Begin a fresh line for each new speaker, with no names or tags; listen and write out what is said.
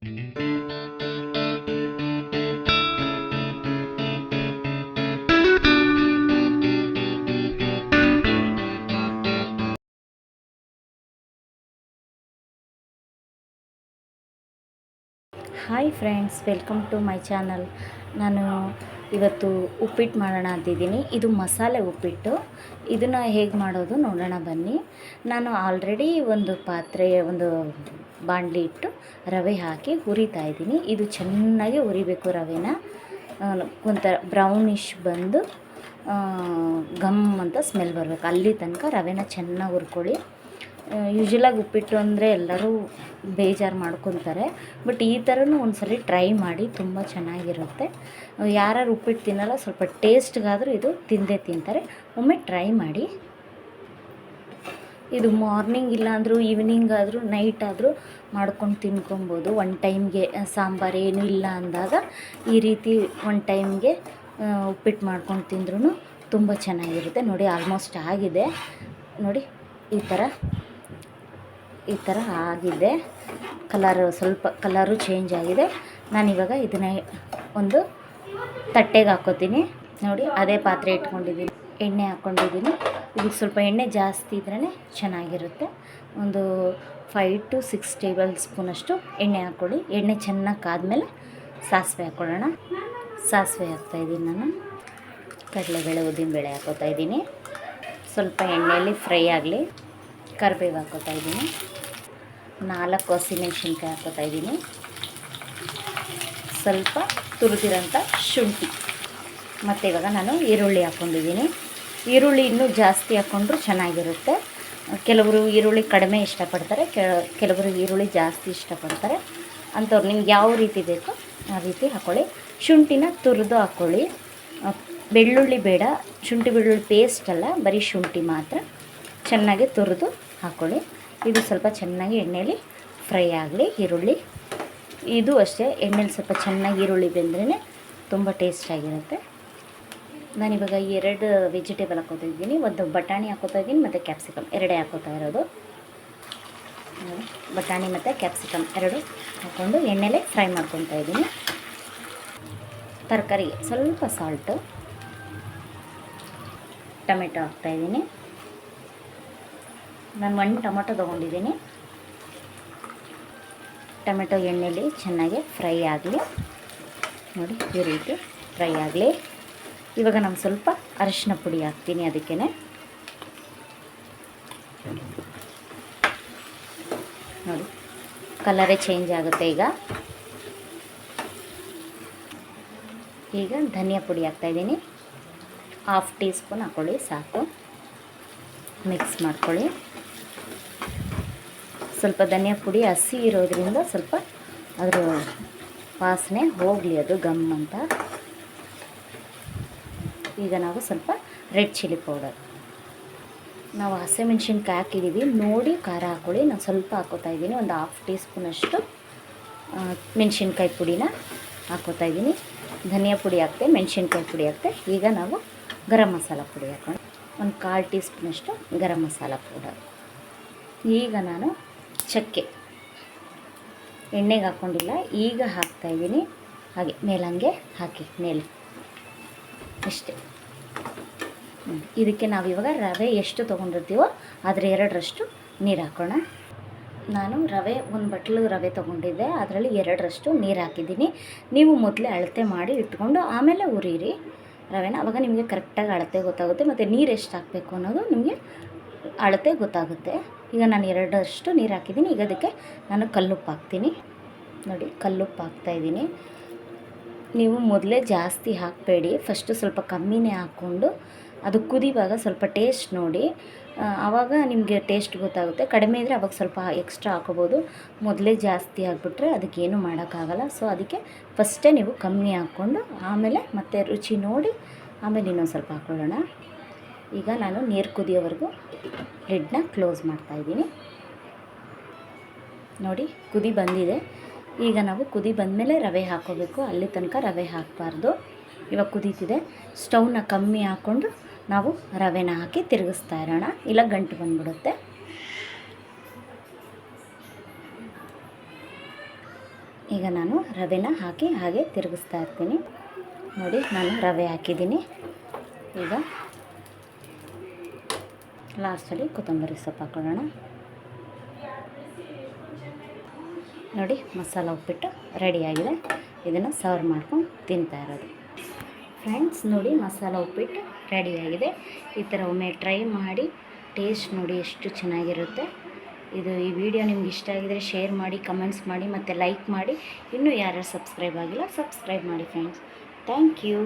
Hi friends, welcome to my channel. ನಾನು ಇವತ್ತು ಉಪ್ಪಿಟ್ಟು ಮಾಡೋಣ ಅಂತಿದ್ದೀನಿ. ಇದು ಮಸಾಲೆ ಉಪ್ಪಿಟ್ಟು. ಇದನ್ನು ಹೇಗೆ ಮಾಡೋದು ನೋಡೋಣ ಬನ್ನಿ. ನಾನು ಆಲ್ರೆಡಿ ಒಂದು ಬಾಣಲಿ ಇಟ್ಟು ರವೆ ಹಾಕಿ ಹುರಿತಾ ಇದ್ದೀನಿ. ಇದು ಚೆನ್ನಾಗಿ ಹುರಿಬೇಕು. ರವೆನ ಒಂಥರ ಬ್ರೌನಿಷ್ ಬಂದು ಗಮ್ ಅಂತ ಸ್ಮೆಲ್ ಬರಬೇಕು. ಅಲ್ಲಿ ತನಕ ರವೆನ ಚೆನ್ನಾಗಿ ಹುರ್ಕೊಳ್ಳಿ. ಯೂಶ್ವಲಾಗಿ ಉಪ್ಪಿಟ್ಟು ಅಂದರೆ ಎಲ್ಲರೂ ಬೇಜಾರು ಮಾಡ್ಕೊತಾರೆ, ಬಟ್ ಈ ಥರನೂ ಒಂದ್ಸರಿ ಟ್ರೈ ಮಾಡಿ, ತುಂಬ ಚೆನ್ನಾಗಿರುತ್ತೆ. ಯಾರು ಉಪ್ಪಿಟ್ಟು ತಿನ್ನಲ್ಲ, ಸ್ವಲ್ಪ ಟೇಸ್ಟ್ಗಾದರೂ ಇದು ತಿಂದೇ ತಿಂತಾರೆ. ಒಮ್ಮೆ ಟ್ರೈ ಮಾಡಿ. ಇದು ಮಾರ್ನಿಂಗ್ ಇಲ್ಲಾಂದರೂ ಈವ್ನಿಂಗ್ ಆದರೂ ನೈಟ್ ಆದರೂ ಮಾಡ್ಕೊಂಡು ತಿನ್ಕೊಬೋದು. ಒನ್ ಟೈಮ್ಗೆ ಸಾಂಬಾರು ಏನೂ ಇಲ್ಲ ಅಂದಾಗ ಈ ರೀತಿ ಒನ್ ಟೈಮ್ಗೆ ಉಪ್ಪಿಟ್ಟು ಮಾಡ್ಕೊಂಡು ತಿಂದ್ರೂ ತುಂಬ ಚೆನ್ನಾಗಿರುತ್ತೆ. ನೋಡಿ, ಆಲ್ಮೋಸ್ಟ್ ಆಗಿದೆ. ನೋಡಿ, ಈ ಥರ ಆಗಿದೆ. ಸ್ವಲ್ಪ ಕಲರು ಚೇಂಜ್ ಆಗಿದೆ. ನಾನಿವಾಗ ಇದನ್ನು ಒಂದು ತಟ್ಟೆಗೆ ಹಾಕ್ಕೋತೀನಿ. ನೋಡಿ, ಅದೇ ಪಾತ್ರೆ ಇಟ್ಕೊಂಡಿದ್ದೀನಿ, ಎಣ್ಣೆ ಹಾಕ್ಕೊಂಡಿದ್ದೀನಿ. ಇದಕ್ಕೆ ಸ್ವಲ್ಪ ಎಣ್ಣೆ ಜಾಸ್ತಿ ಇದ್ರೇ ಚೆನ್ನಾಗಿರುತ್ತೆ. ಒಂದು 5 to 6 ಟೇಬಲ್ ಸ್ಪೂನಷ್ಟು ಎಣ್ಣೆ ಹಾಕ್ಕೊಳ್ಳಿ. ಎಣ್ಣೆ ಚೆನ್ನಾಗಿ ಕಾದ್ಮೇಲೆ ಸಾಸಿವೆ ಹಾಕ್ಕೊಳ್ಳೋಣ. ಸಾಸಿವೆ ಹಾಕ್ತಾಯಿದ್ದೀನಿ ನಾನು. ಕಡಲೆಬೇಳೆ, ಉದ್ದಿನಬೇಳೆ ಹಾಕ್ಕೋತಾ ಇದ್ದೀನಿ. ಸ್ವಲ್ಪ ಎಣ್ಣೆಯಲ್ಲಿ ಫ್ರೈ ಆಗಲಿ. ಕರಿಬೇವು ಹಾಕ್ಕೋತಾ ಇದ್ದೀನಿ. 4 ಹಸಿಮೆಣ್ಸಿನ್ಕಾಯಿ ಹಾಕ್ಕೋತಾ ಇದ್ದೀನಿ. ಸ್ವಲ್ಪ ತುರಿದಿರೋಂಥ ಶುಂಠಿ. ಮತ್ತು ಇವಾಗ ನಾನು ಈರುಳ್ಳಿ ಹಾಕ್ಕೊಂಡಿದ್ದೀನಿ. ಈರುಳ್ಳಿ ಇನ್ನೂ ಜಾಸ್ತಿ ಹಾಕ್ಕೊಂಡ್ರೂ ಚೆನ್ನಾಗಿರುತ್ತೆ. ಕೆಲವರು ಈರುಳ್ಳಿ ಕಡಿಮೆ ಇಷ್ಟಪಡ್ತಾರೆ, ಕೆಲವರು ಈರುಳ್ಳಿ ಜಾಸ್ತಿ ಇಷ್ಟಪಡ್ತಾರೆ. ಅಂಥವ್ರು ನಿಮ್ಗೆ ಯಾವ ರೀತಿ ಬೇಕೋ ಆ ರೀತಿ ಹಾಕ್ಕೊಳ್ಳಿ. ಶುಂಠಿನ ತುರಿದು ಹಾಕ್ಕೊಳ್ಳಿ. ಬೆಳ್ಳುಳ್ಳಿ ಬೇಡ, ಶುಂಠಿ ಬೆಳ್ಳುಳ್ಳಿ ಪೇಸ್ಟ್ ಅಲ್ಲ, ಬರೀ ಶುಂಠಿ ಮಾತ್ರ ಚೆನ್ನಾಗಿ ತುರಿದು ಹಾಕ್ಕೊಳ್ಳಿ. ಇದು ಸ್ವಲ್ಪ ಚೆನ್ನಾಗಿ ಎಣ್ಣೆಯಲ್ಲಿ ಫ್ರೈ ಆಗಲಿ. ಈರುಳ್ಳಿ ಇದು ಅಷ್ಟೇ, ಎಣ್ಣೆಲಿ ಸ್ವಲ್ಪ ಚೆನ್ನಾಗಿ ಈರುಳ್ಳಿ ಬೆಂದ್ರೇ ತುಂಬ ಟೇಸ್ಟಾಗಿರುತ್ತೆ. ನಾನಿವಾಗ 2 ವೆಜಿಟೇಬಲ್ ಹಾಕ್ಕೋತಾ ಇದ್ದೀನಿ. ಒಂದು ಬಟಾಣಿ ಹಾಕ್ಕೋತಾ ಇದ್ದೀನಿ ಮತ್ತು ಕ್ಯಾಪ್ಸಿಕಮ್ ಎರಡೇ ಹಾಕ್ಕೋತಾ ಇರೋದು. ಬಟಾಣಿ ಮತ್ತು ಕ್ಯಾಪ್ಸಿಕಮ್ ಎರಡು ಹಾಕ್ಕೊಂಡು ಎಣ್ಣೆಲೆ ಫ್ರೈ ಮಾಡ್ಕೊತಾ ಇದ್ದೀನಿ. ತರಕಾರಿಗೆ ಸ್ವಲ್ಪ ಸಾಲ್ಟು, ಟೊಮೆಟೊ ಹಾಕ್ತಾಯಿದ್ದೀನಿ. ನಾನು 1 ಟೊಮೆಟೊ ತೊಗೊಂಡಿದ್ದೀನಿ. ಟೊಮೆಟೊ ಎಣ್ಣೆಲಿ ಚೆನ್ನಾಗಿ ಫ್ರೈ ಆಗಲಿ. ನೋಡಿ, ಈ ರೀತಿ ಫ್ರೈ ಆಗಲಿ. ಇವಾಗ ನಾನು ಸ್ವಲ್ಪ ಅರಿಶಿನ ಪುಡಿ ಹಾಕ್ತೀನಿ. ಅದಕ್ಕೇ ನೋಡಿ, ಕಲರೇ ಚೇಂಜ್ ಆಗುತ್ತೆ. ಈಗ ಧನಿಯಾ ಪುಡಿ ಹಾಕ್ತಾಯಿದ್ದೀನಿ. 1/2 ಟೀ ಸ್ಪೂನ್ ಹಾಕ್ಕೊಳ್ಳಿ, ಸಾಕು. ಮಿಕ್ಸ್ ಮಾಡ್ಕೊಳ್ಳಿ. ಸ್ವಲ್ಪ ಧನಿಯಾ ಪುಡಿ ಹಸಿ ಇರೋದ್ರಿಂದ ಸ್ವಲ್ಪ ಅದರ ವಾಸನೆ ಹೋಗಲಿ, ಅದು ಗಮ್ ಅಂತ. ಈಗ ನಾವು ಸ್ವಲ್ಪ ರೆಡ್ ಚಿಲ್ಲಿ ಪೌಡರ್, ನಾವು ಹಸಿಮೆಣ್ಸಿನ್ಕಾಯಿ ಹಾಕಿದ್ದೀವಿ, ನೋಡಿ ಖಾರ ಹಾಕ್ಕೊಳ್ಳಿ. ನಾನು ಸ್ವಲ್ಪ ಹಾಕ್ಕೋತಾ ಇದ್ದೀನಿ. ಒಂದು 1/2 ಟೀ ಸ್ಪೂನಷ್ಟು ಮೆಣಸಿನ್ಕಾಯಿ ಪುಡಿನ ಹಾಕ್ಕೋತಾ ಇದ್ದೀನಿ. ಧನಿಯಾ ಪುಡಿ ಹಾಕ್ತೆ, ಮೆಣಸಿನ್ಕಾಯಿ ಪುಡಿ ಹಾಕ್ತೆ. ಈಗ ನಾವು ಗರಂ ಮಸಾಲ ಪುಡಿ ಹಾಕೋಣ. ಒಂದು 1/4 ಟೀ ಸ್ಪೂನಷ್ಟು ಗರಂ ಮಸಾಲ ಪೌಡರ್. ಈಗ ನಾನು ಚಕ್ಕೆ ಎಣ್ಣೆಗೆ ಹಾಕ್ಕೊಂಡಿಲ್ಲ, ಈಗ ಹಾಕ್ತಾಯಿದ್ದೀನಿ. ಹಾಗೆ ಮೇಲಂಗೆ ಹಾಕಿ ಮೇಲೆ ಅಷ್ಟೇ. ಇದಕ್ಕೆ ನಾವಿವಾಗ ರವೆ ಎಷ್ಟು ತೊಗೊಂಡಿರ್ತೀವೋ ಅದರ 2ರಷ್ಟು ನೀರು ಹಾಕೋಣ. ನಾನು ಒಂದು ಬಟ್ಲು ರವೆ ತೊಗೊಂಡಿದ್ದೆ, ಅದರಲ್ಲಿ 2ರಷ್ಟು ನೀರು ಹಾಕಿದ್ದೀನಿ. ನೀವು ಮೊದಲೇ ಅಳತೆ ಮಾಡಿ ಇಟ್ಕೊಂಡು ಆಮೇಲೆ ಹುರಿಯಿರಿ ರವೆನ. ಆವಾಗ ನಿಮಗೆ ಕರೆಕ್ಟಾಗಿ ಅಳತೆ ಗೊತ್ತಾಗುತ್ತೆ, ಮತ್ತು ನೀರು ಎಷ್ಟು ಹಾಕಬೇಕು ಅನ್ನೋದು ನಿಮಗೆ ಅಳತೆ ಗೊತ್ತಾಗುತ್ತೆ. ಈಗ ನಾನು 2ರಷ್ಟು ನೀರು ಹಾಕಿದ್ದೀನಿ. ಈಗ ಅದಕ್ಕೆ ನಾನು ಕಲ್ಲುಪ್ಪು ಹಾಕ್ತೀನಿ. ನೋಡಿ, ಕಲ್ಲುಪ್ಪು ಹಾಕ್ತಾಯಿದ್ದೀನಿ. ನೀವು ಮೊದಲೇ ಜಾಸ್ತಿ ಹಾಕಬೇಡಿ, ಫಸ್ಟು ಸ್ವಲ್ಪ ಕಮ್ಮಿನೇ ಹಾಕ್ಕೊಂಡು ಅದು ಕುದಿವಾಗ ಸ್ವಲ್ಪ ಟೇಸ್ಟ್ ನೋಡಿ. ಆವಾಗ ನಿಮಗೆ ಟೇಸ್ಟ್ ಗೊತ್ತಾಗುತ್ತೆ. ಕಡಿಮೆ ಇದ್ದರೆ ಅವಾಗ ಸ್ವಲ್ಪ ಎಕ್ಸ್ಟ್ರಾ ಹಾಕೋಬೋದು. ಮೊದಲೇ ಜಾಸ್ತಿ ಆಗಿಬಿಟ್ರೆ ಅದಕ್ಕೇನು ಮಾಡೋಕ್ಕಾಗಲ್ಲ. ಸೊ ಅದಕ್ಕೆ ಫಸ್ಟೇ ನೀವು ಕಮ್ಮಿ ಹಾಕ್ಕೊಂಡು ಆಮೇಲೆ ಮತ್ತೆ ರುಚಿ ನೋಡಿ ಆಮೇಲೆ ಇನ್ನೊಂದು ಸ್ವಲ್ಪ ಹಾಕ್ಕೊಳ್ಳೋಣ. ಈಗ ನಾನು ನೀರು ಕುದಿಯೋವರೆಗೂ ಲಿಡ್ನ ಕ್ಲೋಸ್ ಮಾಡ್ತಾಯಿದ್ದೀನಿ. ನೋಡಿ, ಕುದಿ ಬಂದಿದೆ. ಈಗ ನಾವು ಕುದಿ ಬಂದಮೇಲೆ ರವೆ ಹಾಕ್ಕೋಬೇಕು, ಅಲ್ಲಿ ತನಕ ರವೆ ಹಾಕಬಾರ್ದು. ಇವಾಗ ಕುದೀತಿದೆ. ಸ್ಟವ್ನ ಕಮ್ಮಿ ಹಾಕ್ಕೊಂಡು ನಾವು ರವೆನ ಹಾಕಿ ತಿರುಗಿಸ್ತಾ ಇರೋಣ, ಇಲ್ಲ ಗಂಟು ಬಂದ್ಬಿಡುತ್ತೆ. ಈಗ ನಾನು ರವೆನ ಹಾಕಿ ಹಾಗೆ ತಿರುಗಿಸ್ತಾ ಇರ್ತೀನಿ. ನೋಡಿ ನಾನು ರವೆ ಹಾಕಿದ್ದೀನಿ. ಈಗ ಲಾಸ್ಟಲ್ಲಿ ಕೊತ್ತಂಬರಿ ಸೊಪ್ಪು ಹಾಕೊಳ್ಳೋಣ. ನೋಡಿ ಮಸಾಲ ಉಪ್ಪಿಟ್ಟು ರೆಡಿಯಾಗಿದೆ. ಇದನ್ನು ಸರ್ವ್ ಮಾಡ್ಕೊಂಡು ತಿಂತಾ ಇರೋದು. ಫ್ರೆಂಡ್ಸ್ ನೋಡಿ ಮಸಾಲ ಉಪ್ಪಿಟ್ಟು ರೆಡಿಯಾಗಿದೆ. ಈ ಥರ ಒಮ್ಮೆ ಟ್ರೈ ಮಾಡಿ ಟೇಸ್ಟ್ ನೋಡಿ ಎಷ್ಟು ಚೆನ್ನಾಗಿರುತ್ತೆ. ಈ ವಿಡಿಯೋ ನಿಮ್ಗೆ ಇಷ್ಟ ಆಗಿದರೆ ಶೇರ್ ಮಾಡಿ, ಕಮೆಂಟ್ಸ್ ಮಾಡಿ ಮತ್ತು ಲೈಕ್ ಮಾಡಿ. ಇನ್ನೂ ಯಾರ್ಯಾರು ಸಬ್ಸ್ಕ್ರೈಬ್ ಆಗಿಲ್ಲ ಸಬ್ಸ್ಕ್ರೈಬ್ ಮಾಡಿ ಫ್ರೆಂಡ್ಸ್. Thank you.